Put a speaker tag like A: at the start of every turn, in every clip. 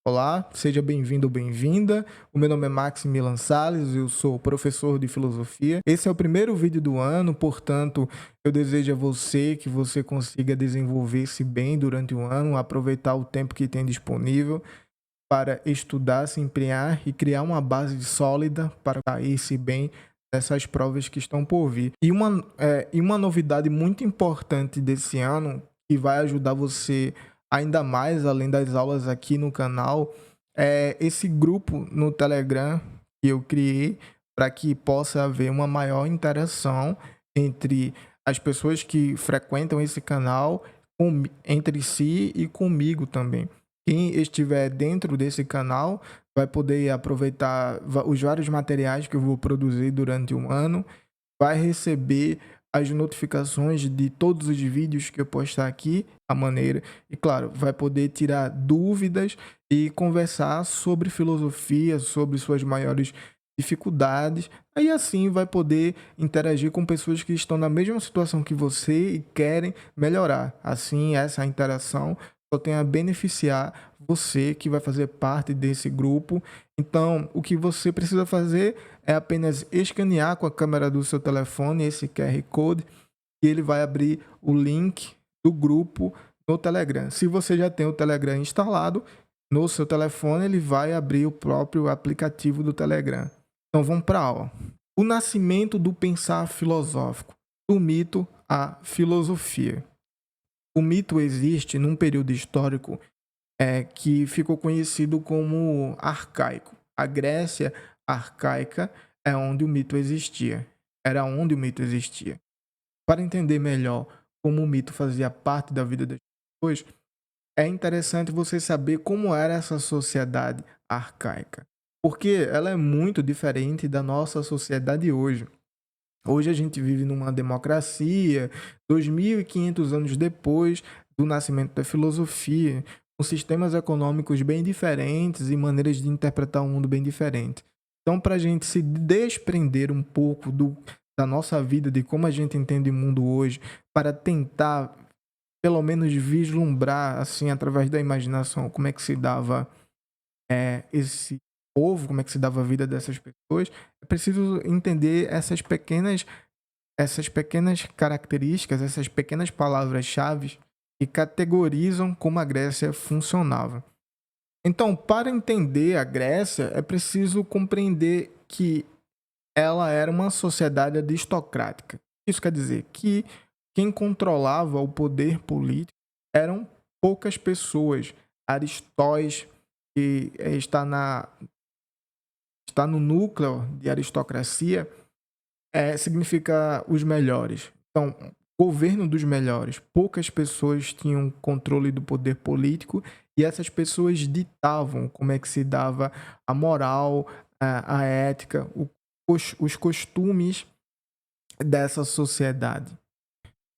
A: Olá, seja bem-vindo ou bem-vinda. O meu nome é Maximilian Salles, eu sou professor de filosofia. Esse é o primeiro vídeo do ano, portanto, eu desejo a você que você consiga desenvolver-se bem durante o ano, aproveitar o tempo que tem disponível para estudar, se empenhar e criar uma base sólida para sair-se bem nessas provas que estão por vir. E uma novidade muito importante desse ano, que vai ajudar você ainda mais, além das aulas aqui no canal, é esse grupo no Telegram que eu criei para que possa haver uma maior interação entre as pessoas que frequentam esse canal, entre si e comigo também. Quem estiver dentro desse canal vai poder aproveitar os vários materiais que eu vou produzir durante um ano, vai receber as notificações de todos os vídeos que eu postar aqui, a maneira, e claro, vai poder tirar dúvidas e conversar sobre filosofia, sobre suas maiores dificuldades, aí assim vai poder interagir com pessoas que estão na mesma situação que você e querem melhorar. Assim, essa interação só tem a beneficiar você que vai fazer parte desse grupo. Então, o que você precisa fazer é apenas escanear com a câmera do seu telefone esse QR Code e ele vai abrir o link do grupo no Telegram. Se você já tem o Telegram instalado no seu telefone, ele vai abrir o próprio aplicativo do Telegram. Então, vamos para a aula. O nascimento do pensar filosófico, do mito à filosofia. O mito existe num período histórico que ficou conhecido como arcaico. A Grécia arcaica é onde o mito existia. Era onde o mito existia. Para entender melhor como o mito fazia parte da vida das pessoas, é interessante você saber como era essa sociedade arcaica. Porque ela é muito diferente da nossa sociedade hoje. Hoje a gente vive numa democracia, 2500 anos depois do nascimento da filosofia, com sistemas econômicos bem diferentes e maneiras de interpretar o mundo bem diferentes. Então, para a gente se desprender um pouco da nossa vida, de como a gente entende o mundo hoje, para tentar, pelo menos, vislumbrar, assim, através da imaginação, como é que se dava esse povo, como é que se dava a vida dessas pessoas, é preciso entender essas pequenas características, essas pequenas palavras-chave que categorizam como a Grécia funcionava. Então, para entender a Grécia, é preciso compreender que ela era uma sociedade aristocrática. Isso quer dizer que quem controlava o poder político eram poucas pessoas. Aristóis, que está no núcleo de aristocracia, significa os melhores. Então, governo dos melhores. Poucas pessoas tinham controle do poder político e essas pessoas ditavam como é que se dava a moral, a ética, os costumes dessa sociedade.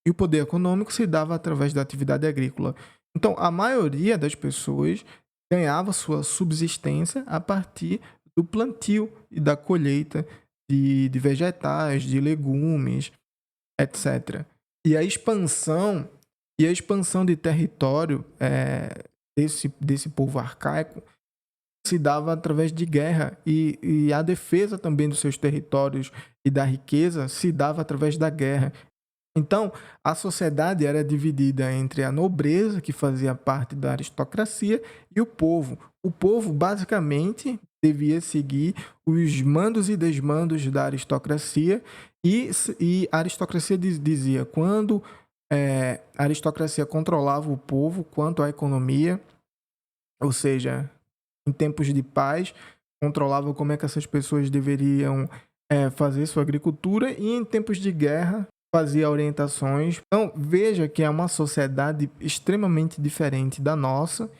A: E o poder econômico se dava através da atividade agrícola. Então, a maioria das pessoas ganhava sua subsistência a partir do plantio e da colheita de vegetais, de legumes, etc. E a expansão de território desse povo arcaico se dava através de guerra e a defesa também dos seus territórios e da riqueza se dava através da guerra. Então, a sociedade era dividida entre a nobreza, que fazia parte da aristocracia, e o povo. O povo, basicamente, devia seguir os mandos e desmandos da aristocracia, e a aristocracia dizia quando a aristocracia controlava o povo quanto à economia, ou seja, em tempos de paz, controlava como é que essas pessoas deveriam fazer sua agricultura, e em tempos de guerra, fazia orientações. Então, veja que é uma sociedade extremamente diferente da nossa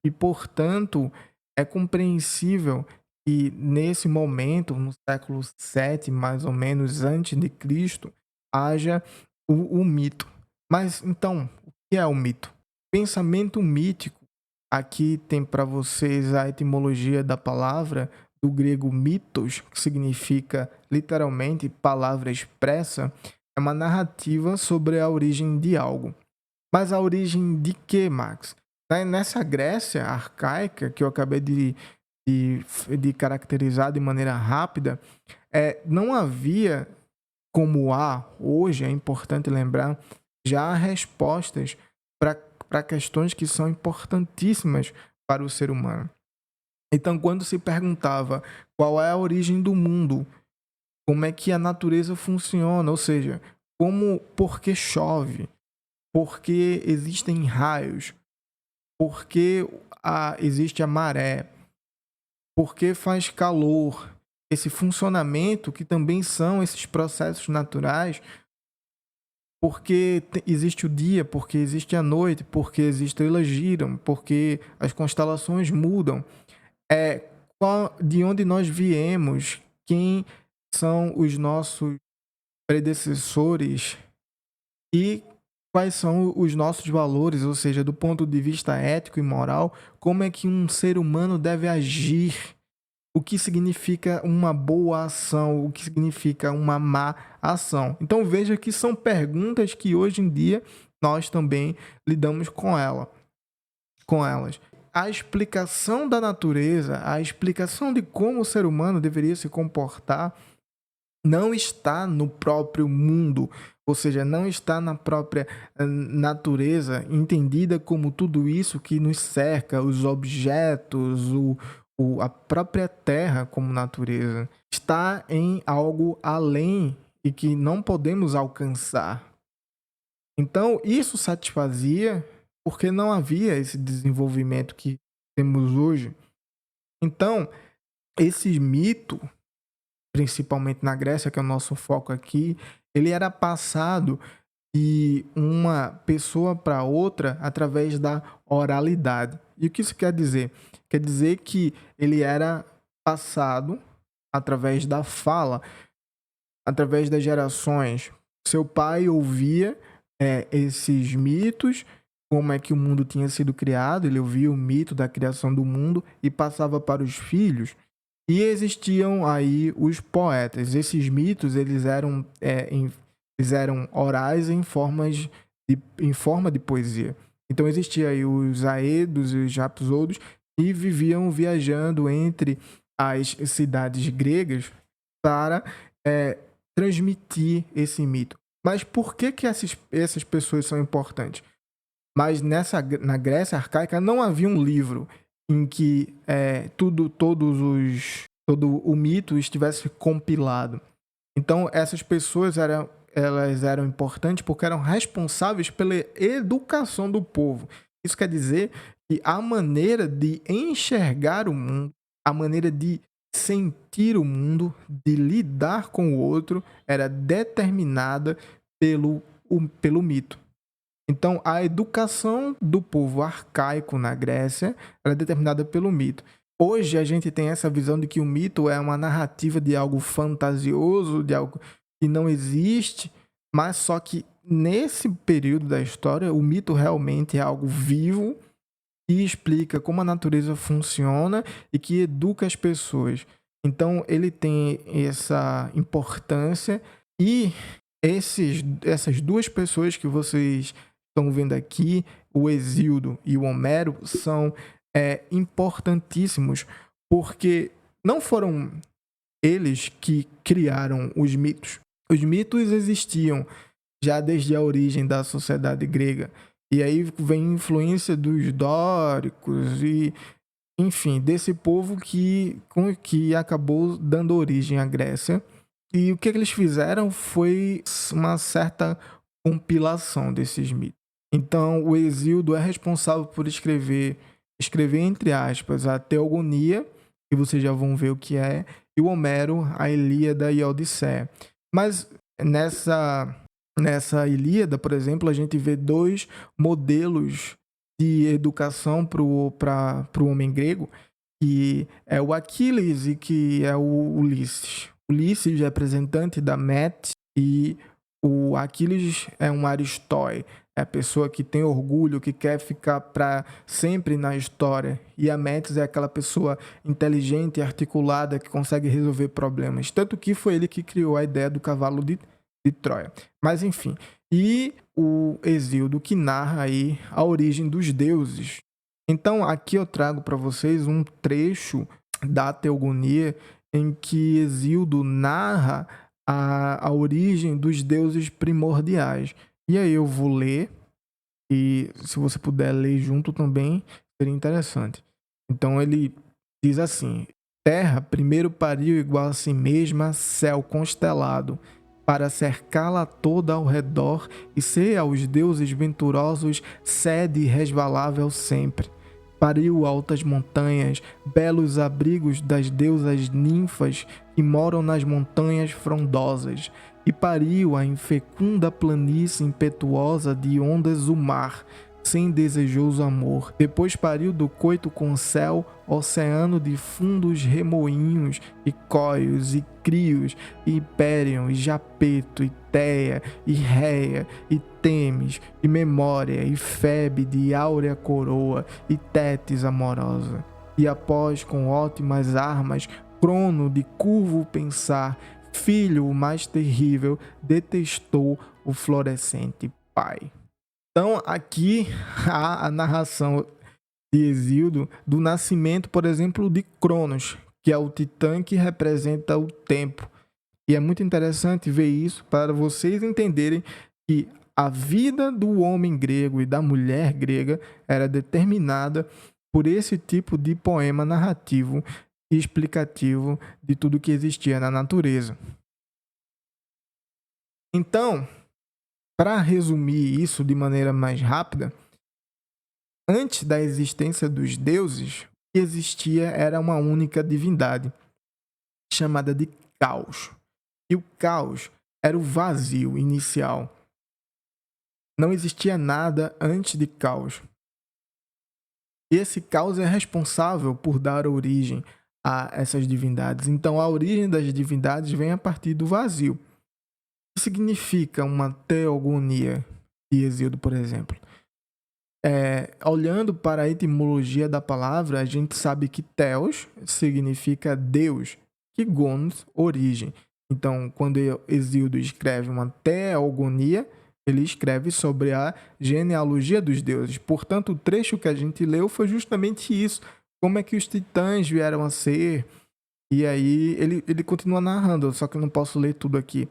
A: e portanto, é compreensível que nesse momento, no século VII, mais ou menos, antes de Cristo, haja o mito. Mas, então, o que é o mito? Pensamento mítico, aqui tem para vocês a etimologia da palavra, do grego mitos, que significa literalmente palavra expressa, é uma narrativa sobre a origem de algo. Mas a origem de quê, Max? Nessa Grécia arcaica, que eu acabei de, de caracterizar de maneira rápida, não havia, como há hoje, é importante lembrar, já respostas para questões que são importantíssimas para o ser humano. Então, quando se perguntava qual é a origem do mundo, como é que a natureza funciona, ou seja, por que chove, por que existem raios, por que existe a maré, por que faz calor, esse funcionamento que também são esses processos naturais, porque existe o dia, porque existe a noite, porque as estrelas giram, porque as constelações mudam, de onde nós viemos, quem são os nossos predecessores e quais são os nossos valores, ou seja, do ponto de vista ético e moral, como é que um ser humano deve agir, o que significa uma boa ação, o que significa uma má ação. Então veja que são perguntas que hoje em dia nós também lidamos com elas. A explicação da natureza, a explicação de como o ser humano deveria se comportar, não está no próprio mundo, ou seja, não está na própria natureza, entendida como tudo isso que nos cerca, os objetos, a própria terra como natureza. Está em algo além e que não podemos alcançar. Então, isso satisfazia porque não havia esse desenvolvimento que temos hoje. Então, esse mito, principalmente na Grécia, que é o nosso foco aqui, ele era passado de uma pessoa para outra através da oralidade. E o que isso quer dizer? Quer dizer que ele era passado através da fala, através das gerações. Seu pai ouvia esses mitos, como é que o mundo tinha sido criado, ele ouvia o mito da criação do mundo e passava para os filhos. E existiam aí os poetas. Esses mitos eles eram orais em forma de poesia. Então existia aí os aedos e os rapsodos que viviam viajando entre as cidades gregas para transmitir esse mito. Mas por que essas pessoas são importantes? Mas na Grécia arcaica não havia um livro em que todo o mito estivesse compilado. Então essas pessoas elas eram importantes porque eram responsáveis pela educação do povo. Isso quer dizer que a maneira de enxergar o mundo, a maneira de sentir o mundo, de lidar com o outro, era determinada pelo mito. Então, a educação do povo arcaico na Grécia era determinada pelo mito. Hoje, a gente tem essa visão de que o mito é uma narrativa de algo fantasioso, de algo que não existe, mas só que nesse período da história, o mito realmente é algo vivo que explica como a natureza funciona e que educa as pessoas. Então, ele tem essa importância e essas duas pessoas que vocês estão vendo aqui, o Hesíodo e o Homero, são importantíssimos, porque não foram eles que criaram os mitos. Os mitos existiam já desde a origem da sociedade grega. E aí vem influência dos dóricos e, enfim, desse povo que acabou dando origem à Grécia. E o que eles fizeram foi uma certa compilação desses mitos. Então, o Hesíodo é responsável por escrever entre aspas, a Teogonia, que vocês já vão ver o que é, e o Homero, a Ilíada e a Odisseia. Mas nessa Ilíada, por exemplo, a gente vê dois modelos de educação para o homem grego, que é o Aquiles e que é o Ulisses. Ulisses é representante da Metis e o Aquiles é um Aristói. É a pessoa que tem orgulho, que quer ficar para sempre na história. E a Metis é aquela pessoa inteligente e articulada que consegue resolver problemas. Tanto que foi ele que criou a ideia do cavalo de Troia. Mas enfim. E o Hesíodo que narra aí a origem dos deuses. Então, aqui eu trago para vocês um trecho da Teogonia em que Hesíodo narra a origem dos deuses primordiais. E aí eu vou ler, e se você puder ler junto também, seria interessante. Então ele diz assim: Terra primeiro pariu igual a si mesma, céu constelado, para cercá-la toda ao redor e ser aos deuses venturosos sede resvalável sempre. Pariu altas montanhas, belos abrigos das deusas ninfas que moram nas montanhas frondosas, e pariu a infecunda planície impetuosa de ondas o mar, sem desejoso amor. Depois pariu do coito com o céu, oceano de fundos remoinhos, e cóios, e crios, e Hipérion, e Japeto, e Teia, e Réia, e Temis, e Memória, e Febe de áurea coroa, e Tétis amorosa. E após, com ótimas armas, Crono de curvo pensar, filho o mais terrível, detestou o florescente pai. Então, aqui há a narração de Hesíodo do nascimento, por exemplo, de Cronos, que é o titã que representa o tempo. E é muito interessante ver isso para vocês entenderem que a vida do homem grego e da mulher grega era determinada por esse tipo de poema narrativo e explicativo de tudo que existia na natureza. Então, para resumir isso de maneira mais rápida, antes da existência dos deuses, o que existia era uma única divindade, chamada de Caos. E o caos era o vazio inicial. Não existia nada antes de caos. E esse caos é responsável por dar origem a essas divindades. Então, a origem das divindades vem a partir do vazio. O que significa uma teogonia de Hesíodo, por exemplo? Olhando para a etimologia da palavra, a gente sabe que Theos significa Deus, que Gonos, origem. Então, quando Hesíodo escreve uma teogonia, ele escreve sobre a genealogia dos deuses. Portanto, o trecho que a gente leu foi justamente isso. Como é que os titãs vieram a ser? E aí ele continua narrando, só que eu não posso ler tudo aqui.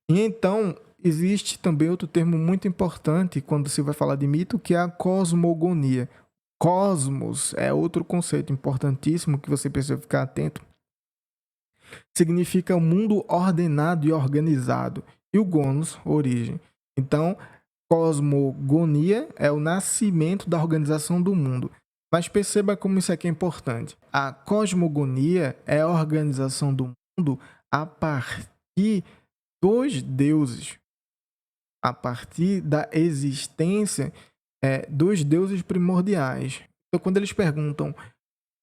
A: E então, existe também outro termo muito importante quando se vai falar de mito, que é a cosmogonia. Cosmos é outro conceito importantíssimo que você precisa ficar atento. Significa o mundo ordenado e organizado. E o gonos, origem. Então, cosmogonia é o nascimento da organização do mundo. Mas perceba como isso aqui é importante. A cosmogonia é a organização do mundo a partir dos deuses, a partir da existência dos deuses primordiais. Então, quando eles perguntam o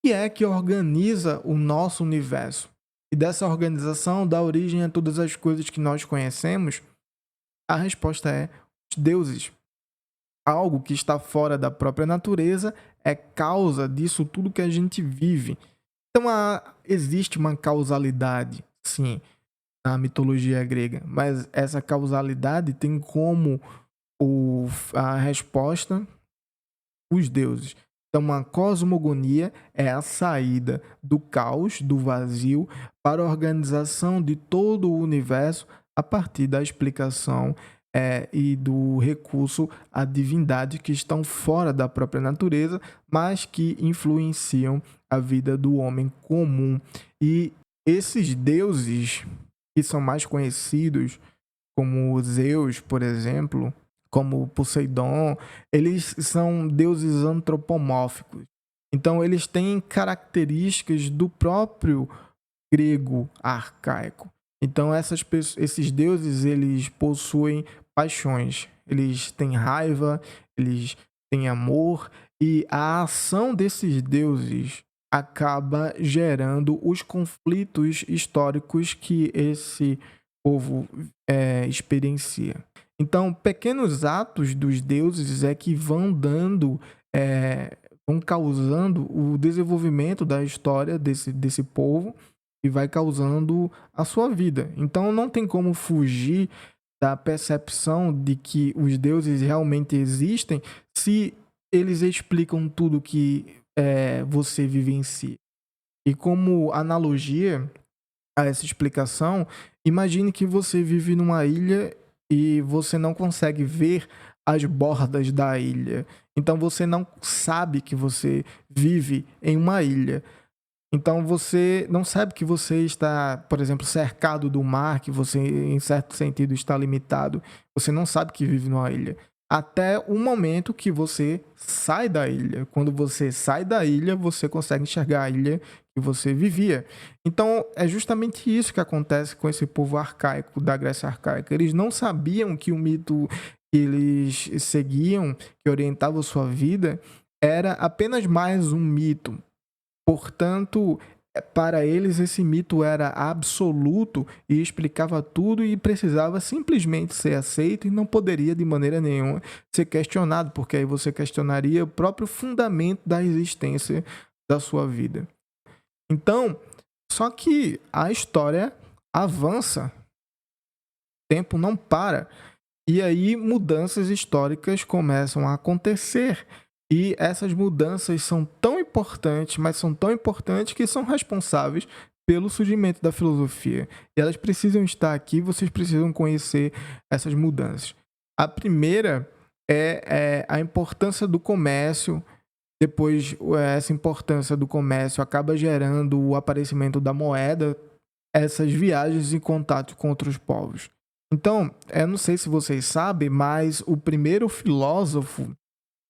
A: que é que organiza o nosso universo, e dessa organização dá origem a todas as coisas que nós conhecemos, a resposta é os deuses. Algo que está fora da própria natureza é causa disso tudo que a gente vive. Então, existe uma causalidade, sim, na mitologia grega, mas essa causalidade tem como a resposta os deuses. Então, uma cosmogonia é a saída do caos, do vazio, para a organização de todo o universo a partir da explicação e do recurso a divindades que estão fora da própria natureza, mas que influenciam a vida do homem comum. E esses deuses que são mais conhecidos, como Zeus, por exemplo, como Poseidon, eles são deuses antropomórficos. Então, eles têm características do próprio grego arcaico. Então, esses deuses, eles possuem paixões. Eles têm raiva, eles têm amor, e a ação desses deuses acaba gerando os conflitos históricos que esse povo experiencia. Então, pequenos atos dos deuses é que vão causando o desenvolvimento da história desse povo e vai causando a sua vida. Então, não tem como fugir da percepção de que os deuses realmente existem se eles explicam tudo que você vivencia. E como analogia a essa explicação, imagine que você vive numa ilha e você não consegue ver as bordas da ilha. Então você não sabe que você vive em uma ilha. Então você não sabe que você está, por exemplo, cercado do mar, que você, em certo sentido, está limitado. Você não sabe que vive numa ilha. Até o momento que você sai da ilha. Quando você sai da ilha, você consegue enxergar a ilha que você vivia. Então é justamente isso que acontece com esse povo arcaico, da Grécia arcaica. Eles não sabiam que o mito que eles seguiam, que orientava a sua vida, era apenas mais um mito. Portanto, para eles esse mito era absoluto e explicava tudo e precisava simplesmente ser aceito e não poderia de maneira nenhuma ser questionado, porque aí você questionaria o próprio fundamento da existência da sua vida. Então, só que a história avança, o tempo não para, e aí mudanças históricas começam a acontecer. E essas mudanças são tão importantes, mas são tão importantes que são responsáveis pelo surgimento da filosofia. E elas precisam estar aqui, vocês precisam conhecer essas mudanças. A primeira é a importância do comércio. Depois, essa importância do comércio acaba gerando o aparecimento da moeda, essas viagens e contato com outros povos. Então, eu não sei se vocês sabem, mas o primeiro filósofo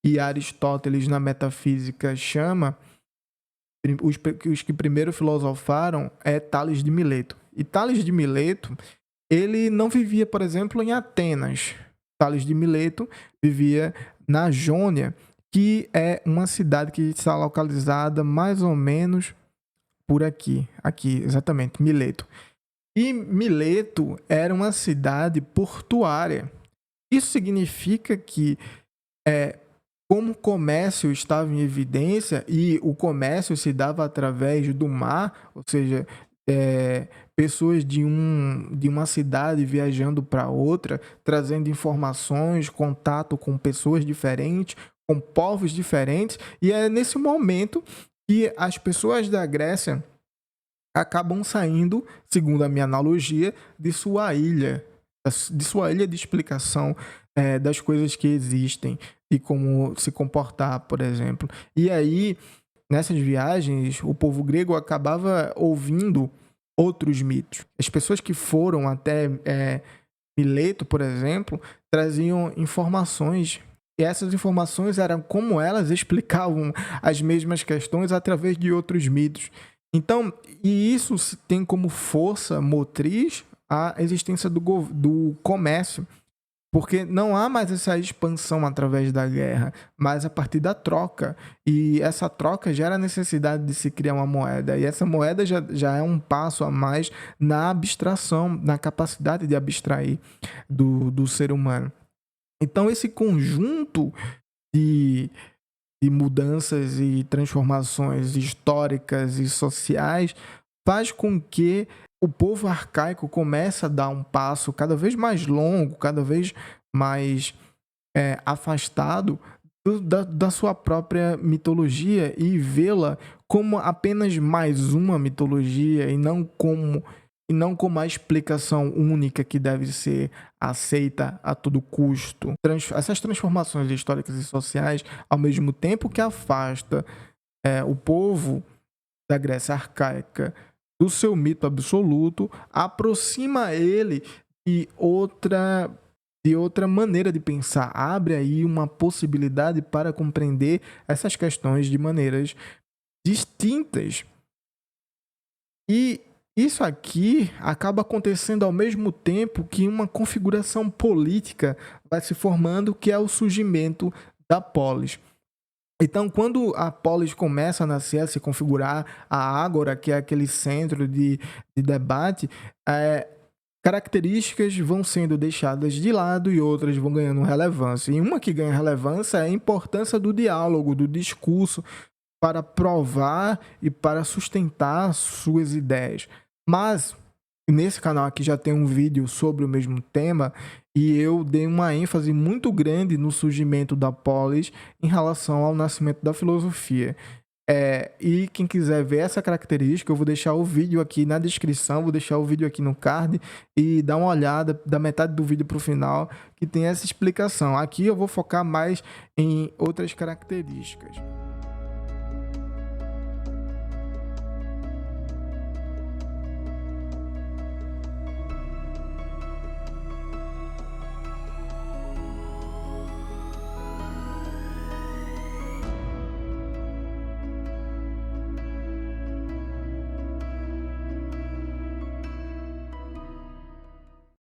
A: que Aristóteles na metafísica chama, os que primeiro filosofaram, é Tales de Mileto. E Tales de Mileto, ele não vivia, por exemplo, em Atenas. Tales de Mileto vivia na Jônia, que é uma cidade que está localizada mais ou menos por aqui. Aqui, exatamente, Mileto. E Mileto era uma cidade portuária. Isso significa que como o comércio estava em evidência e o comércio se dava através do mar, ou seja, pessoas de uma cidade viajando para outra, trazendo informações, contato com pessoas diferentes, com povos diferentes, e é nesse momento que as pessoas da Grécia acabam saindo, segundo a minha analogia, de sua ilha de explicação das coisas que existem e como se comportar, por exemplo. E aí, nessas viagens, o povo grego acabava ouvindo outros mitos. As pessoas que foram até Mileto, por exemplo, traziam informações. E essas informações eram como elas explicavam as mesmas questões através de outros mitos. Então, e isso tem como força motriz a existência do comércio, porque não há mais essa expansão através da guerra, mas a partir da troca. E essa troca gera a necessidade de se criar uma moeda. E essa moeda já é um passo a mais na abstração, na capacidade de abstrair do ser humano. Então, esse conjunto de mudanças e transformações históricas e sociais faz com que o povo arcaico comece a dar um passo cada vez mais longo, cada vez mais afastado da sua própria mitologia e vê-la como apenas mais uma mitologia e não como a explicação única que deve ser aceita a todo custo. Essas transformações históricas e sociais, ao mesmo tempo que afasta o povo da Grécia arcaica do seu mito absoluto, aproxima ele de outra maneira de pensar, abre aí uma possibilidade para compreender essas questões de maneiras distintas. E isso aqui acaba acontecendo ao mesmo tempo que uma configuração política vai se formando, que é o surgimento da polis. Então, quando a polis começa a nascer, a se configurar, a ágora, que é aquele centro de debate, características vão sendo deixadas de lado e outras vão ganhando relevância. E uma que ganha relevância é a importância do diálogo, do discurso, para provar e para sustentar suas ideias. Mas E nesse canal aqui já tem um vídeo sobre o mesmo tema e eu dei uma ênfase muito grande no surgimento da polis em relação ao nascimento da filosofia. E quem quiser ver essa característica, eu vou deixar o vídeo aqui na descrição, vou deixar o vídeo aqui no card e dá uma olhada da metade do vídeo para o final, que tem essa explicação. Aqui eu vou focar mais em outras características.